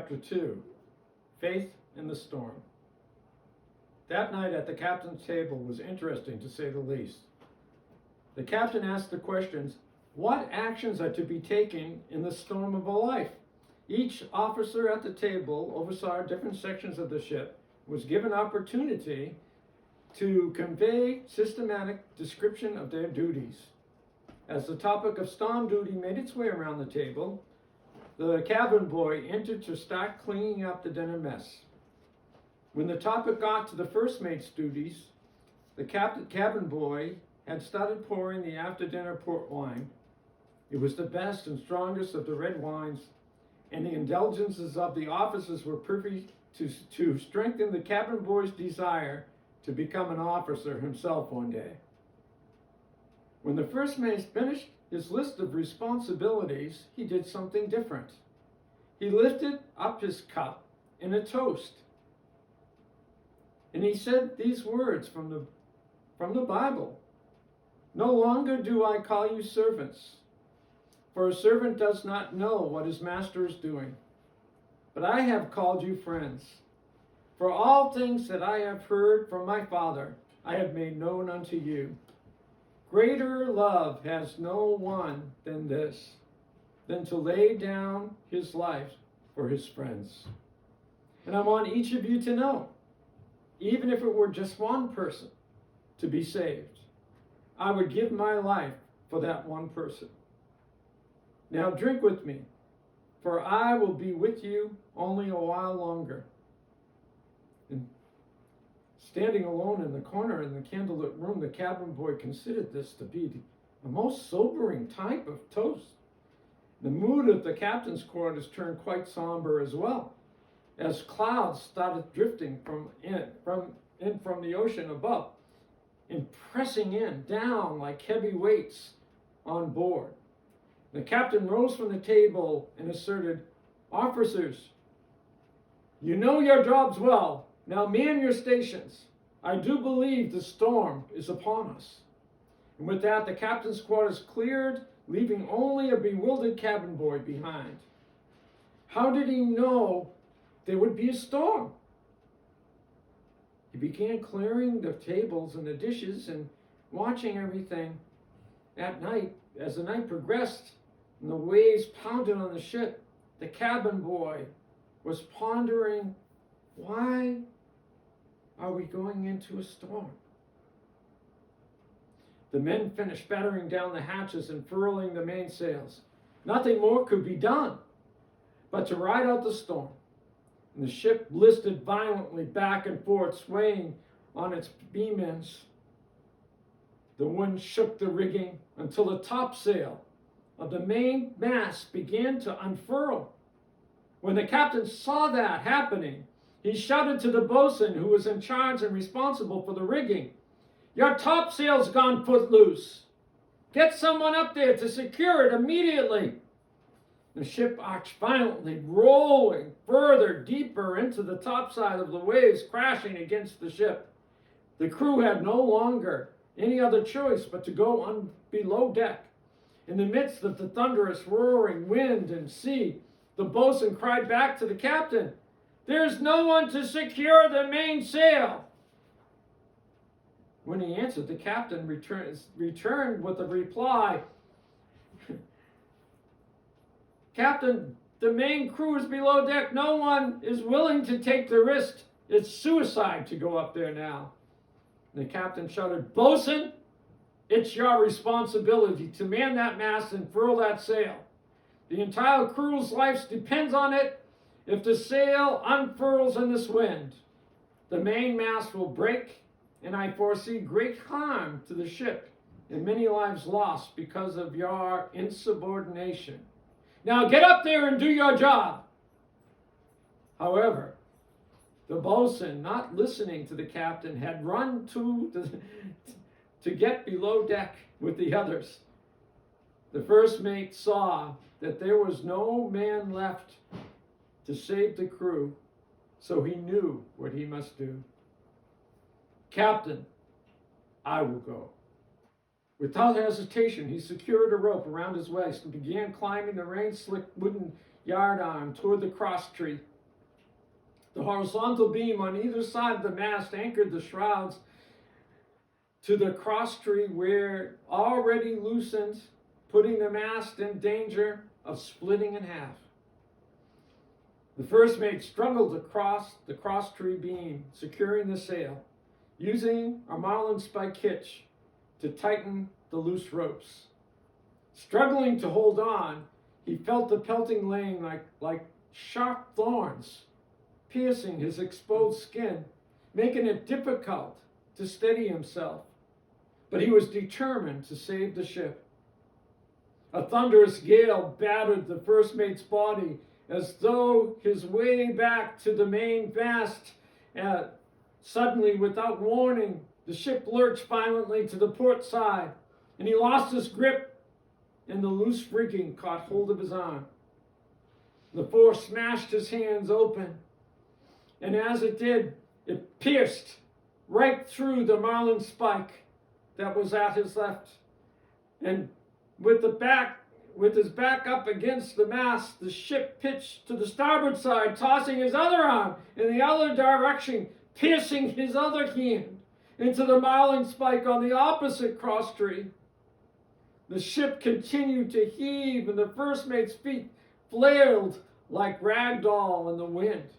Chapter 2, Faith in the Storm. That night at the captain's table was interesting, to say the least. The captain asked the questions, what actions are to be taken in the storm of a life? Each officer at the table oversaw different sections of the ship, was given opportunity to convey systematic description of their duties. As the topic of storm duty made its way around the table, the cabin boy entered to start cleaning up the dinner mess. When the topic got to the first mate's duties, the cabin boy had started pouring the after-dinner port wine. It was the best and strongest of the red wines, and the indulgences of the officers were perfect to strengthen the cabin boy's desire to become an officer himself one day. When the first mate finished his list of responsibilities, he did something different. He lifted up his cup in a toast, and he said these words from the Bible. No longer do I call you servants, for a servant does not know what his master is doing. But I have called you friends. For all things that I have heard from my Father, I have made known unto you. Greater love has no one than this, than to lay down his life for his friends. And I want each of you to know, even if it were just one person to be saved, I would give my life for that one person. Now drink with me, for I will be with you only a while longer. And standing alone in the corner in the candlelit room, the cabin boy considered this to be a most sobering type of toast. The mood of the captain's quarters turned quite somber as well, as clouds started drifting from the ocean above and pressing down like heavy weights on board. The captain rose from the table and asserted, officers, you know your jobs well. Now man your stations. I do believe the storm is upon us. And with that, the captain's quarters cleared, leaving only a bewildered cabin boy behind. How did he know there would be a storm? He began clearing the tables and the dishes and watching everything. At night, as the night progressed and the waves pounded on the ship, the cabin boy was pondering, why are we going into a storm? The men finished battering down the hatches and furling the mainsails. Nothing more could be done but to ride out the storm. And the ship listed violently back and forth, swaying on its beam ends. The wind shook the rigging until the topsail of the main mast began to unfurl. When the captain saw that happening, he shouted to the boatswain, who was in charge and responsible for the rigging, your topsail's gone footloose. Get someone up there to secure it immediately. The ship arched violently, rolling further, deeper into the topside of the waves, crashing against the ship. The crew had no longer any other choice but to go below deck. In the midst of the thunderous, roaring wind and sea, the boatswain cried back to the captain, there's no one to secure the mainsail. When he answered, the captain returned with a reply, Captain, the main crew is below deck. No one is willing to take the risk. It's suicide to go up there now. The captain shouted, boatswain, it's your responsibility to man that mast and furl that sail. The entire crew's life depends on it. If the sail unfurls in this wind, the main mast will break, and I foresee great harm to the ship and many lives lost because of your insubordination. Now get up there and do your job. However, the boatswain, not listening to the captain, had run to get below deck with the others. The first mate saw that there was no man left to save the crew, so he knew what he must do. Captain, I will go. Without hesitation, he secured a rope around his waist and began climbing the rain-slicked wooden yardarm toward the crosstree. The horizontal beam on either side of the mast anchored the shrouds to the crosstree, where already loosened, putting the mast in danger of splitting in half. The first mate struggled across the crosstree beam, securing the sail, using a marlin spike hitch to tighten the loose ropes. Struggling to hold on, he felt the pelting rain like sharp thorns piercing his exposed skin, making it difficult to steady himself. But he was determined to save the ship. A thunderous gale battered the first mate's body as though his way back to the main mast. Suddenly, without warning, the ship lurched violently to the port side, and he lost his grip, and the loose rigging caught hold of his arm. The force smashed his hands open, and as it did, it pierced right through the marlin spike that was at his left. And with his back up against the mast, the ship pitched to the starboard side, tossing his other arm in the other direction, piercing his other hand into the marlin spike on the opposite crosstree. The ship continued to heave, and the first mate's feet flailed like ragdoll in the wind.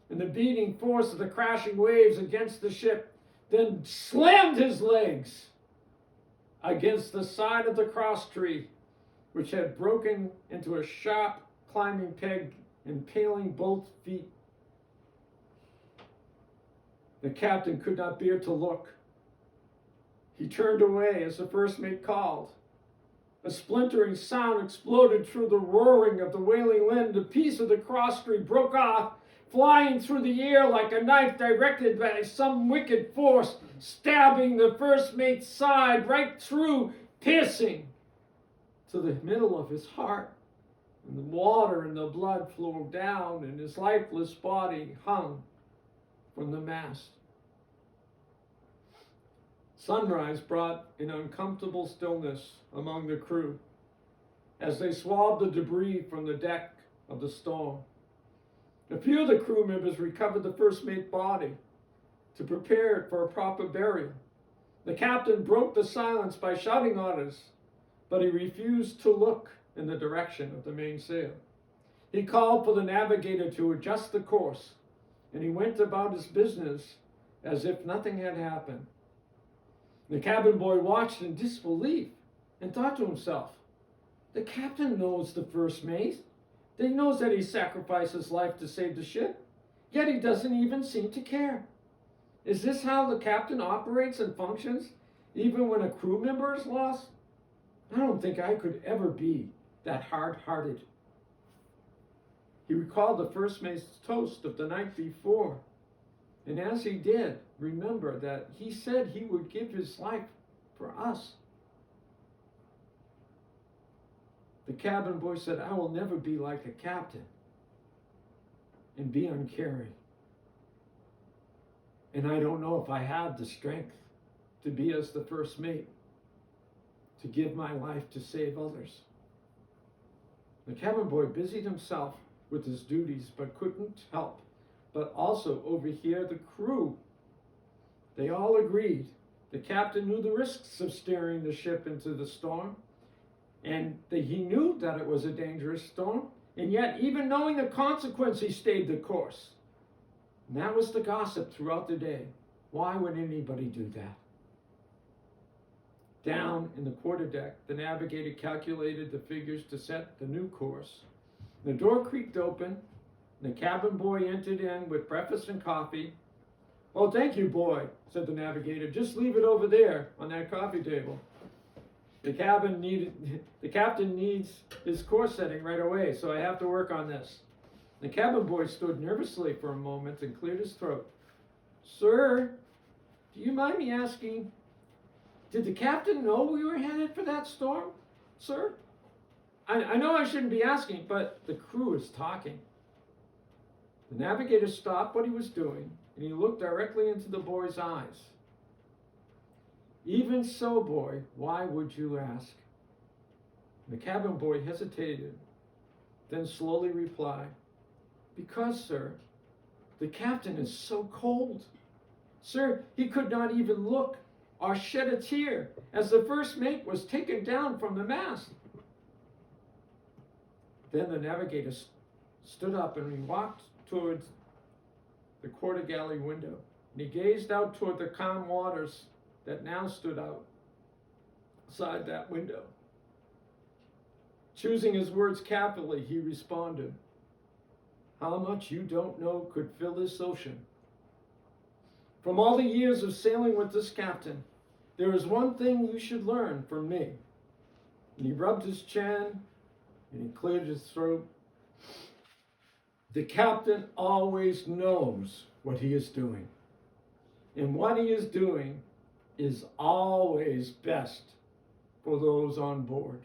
And the beating force of the crashing waves against the ship then slammed his legs against the side of the crosstree, which had broken into a sharp climbing peg, impaling both feet. The captain could not bear to look. He turned away as the first mate called. A splintering sound exploded through the roaring of the wailing wind. A piece of the crosstree broke off, flying through the air like a knife directed by some wicked force, stabbing the first mate's side right through, piercing to the middle of his heart. And the water and the blood flowed down, and his lifeless body hung from the mast. Sunrise brought an uncomfortable stillness among the crew as they swabbed the debris from the deck of the Storm. A few of the crew members recovered the first mate's body to prepare it for a proper burial. The captain broke the silence by shouting orders, but he refused to look in the direction of the mainsail. He called for the navigator to adjust the course, and he went about his business as if nothing had happened. The cabin boy watched in disbelief and thought to himself, the captain knows the first mate. He knows that he sacrificed his life to save the ship, yet he doesn't even seem to care. Is this how the captain operates and functions, even when a crew member is lost? I don't think I could ever be that hard-hearted. He recalled the first mate's toast of the night before, and as he did, remember that he said he would give his life for us. The cabin boy said, I will never be like a captain and be uncaring. And I don't know if I have the strength to be as the first mate, to give my life to save others. The cabin boy busied himself with his duties, but couldn't help but also overhear the crew. They all agreed. The captain knew the risks of steering the ship into the storm, and he knew that it was a dangerous storm, and yet, even knowing the consequence, he stayed the course. And that was the gossip throughout the day. Why would anybody do that? Down in the quarterdeck, the navigator calculated the figures to set the new course. The door creaked open. The cabin boy entered in with breakfast and coffee. Oh, thank you, boy, said the navigator. Just leave it over there on that coffee table. The captain needs his course setting right away, so I have to work on this. The cabin boy stood nervously for a moment and cleared his throat. Sir, do you mind me asking, did the captain know we were headed for that storm, sir? I know I shouldn't be asking, but the crew is talking. The navigator stopped what he was doing, and he looked directly into the boy's eyes. Even so, boy, why would you ask? The cabin boy hesitated, then slowly replied, because, sir, The captain is so cold. Sir, he could not even look or shed a tear as the first mate was taken down from the mast. Then the navigator stood up and he walked towards the quarter galley window, and he gazed out toward the calm waters that now stood outside that window. Choosing his words carefully, he responded, "How much you don't know could fill this ocean. From all the years of sailing with this captain, there is one thing you should learn from me." And he rubbed his chin and he cleared his throat. The captain always knows what he is doing. And what he is doing is always best for those on board.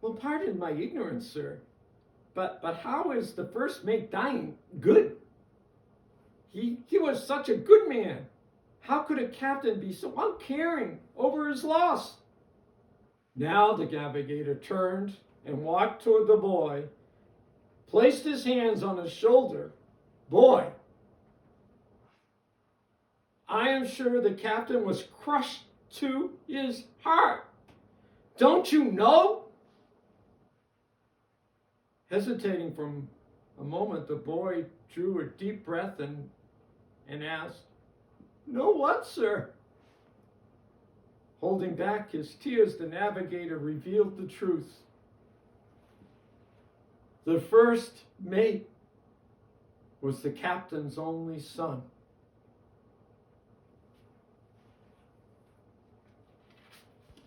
Well, pardon my ignorance, sir, but how is the first mate dying good? He was such a good man. How could a captain be so uncaring over his loss? Now the navigator turned and walked toward the boy, placed his hands on his shoulder. "Boy, I am sure the captain was crushed to his heart. Don't you know?" Hesitating for a moment, the boy drew a deep breath and asked, "Know what, sir?" Holding back his tears, the navigator revealed the truth. The first mate was the captain's only son.